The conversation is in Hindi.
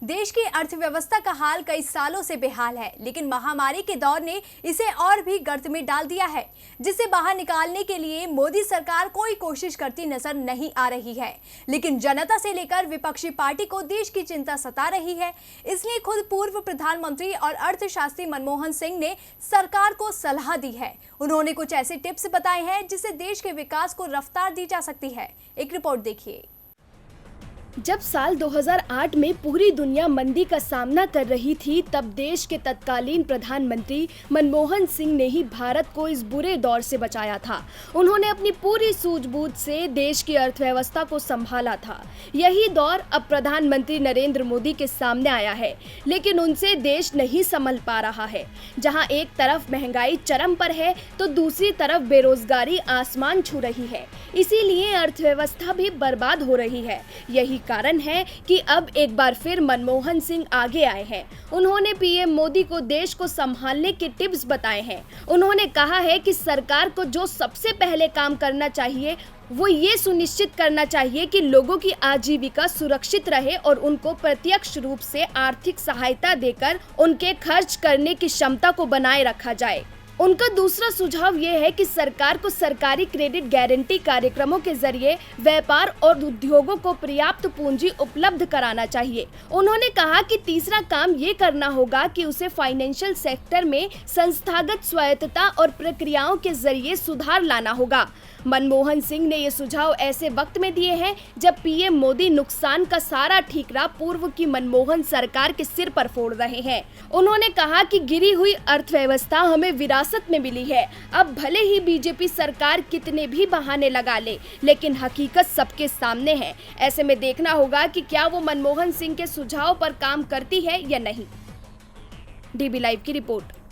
देश की अर्थव्यवस्था का हाल कई सालों से बेहाल है, लेकिन महामारी के दौर ने इसे और भी गर्त में डाल दिया है, जिसे बाहर निकालने के लिए मोदी सरकार कोई कोशिश करती नजर नहीं आ रही है। लेकिन जनता से लेकर विपक्षी पार्टी को देश की चिंता सता रही है। इसलिए खुद पूर्व प्रधानमंत्री और अर्थशास्त्री मनमोहन सिंह ने सरकार को सलाह दी है। उन्होंने कुछ ऐसे टिप्स बताए हैं जिससे देश के विकास को रफ्तार दी जा सकती है। एक रिपोर्ट देखिए। जब साल 2008 में पूरी दुनिया मंदी का सामना कर रही थी, तब देश के तत्कालीन प्रधानमंत्री मनमोहन सिंह ने ही भारत को इस बुरे दौर से बचाया था। उन्होंने अपनी पूरी सूझबूझ से देश की अर्थव्यवस्था को संभाला था। यही दौर अब प्रधानमंत्री नरेंद्र मोदी के सामने आया है, लेकिन उनसे देश नहीं संभल पा रहा है। जहां एक तरफ महंगाई चरम पर है, तो दूसरी तरफ बेरोजगारी आसमान छू रही है। इसीलिए अर्थव्यवस्था भी बर्बाद हो रही है। यही कारण है कि अब एक बार फिर मनमोहन सिंह आगे आए हैं। उन्होंने पीएम मोदी को देश को संभालने के टिप्स बताए हैं। उन्होंने कहा है कि सरकार को जो सबसे पहले काम करना चाहिए वो ये सुनिश्चित करना चाहिए कि लोगों की आजीविका सुरक्षित रहे और उनको प्रत्यक्ष रूप से आर्थिक सहायता देकर उनके खर्च करने की क्षमता को बनाए रखा जाए। उनका दूसरा सुझाव ये है कि सरकार को सरकारी क्रेडिट गारंटी कार्यक्रमों के जरिए व्यापार और उद्योगों को पर्याप्त पूंजी उपलब्ध कराना चाहिए। उन्होंने कहा कि तीसरा काम ये करना होगा कि उसे फाइनेंशियल सेक्टर में संस्थागत स्वायत्तता और प्रक्रियाओं के जरिए सुधार लाना होगा। मनमोहन सिंह ने ये सुझाव ऐसे वक्त में दिए हैं जब पीएम मोदी नुकसान का सारा ठीकरा पूर्व की मनमोहन सरकार के सिर पर फोड़ रहे हैं। उन्होंने कहा कि गिरी हुई अर्थव्यवस्था हमें विरासत में मिली है। अब भले ही बीजेपी सरकार कितने भी बहाने लगा ले, लेकिन हकीकत सबके सामने है। ऐसे में देखना होगा कि क्या वो मनमोहन सिंह के सुझाव पर काम करती है या नहीं। डीबी लाइव की रिपोर्ट।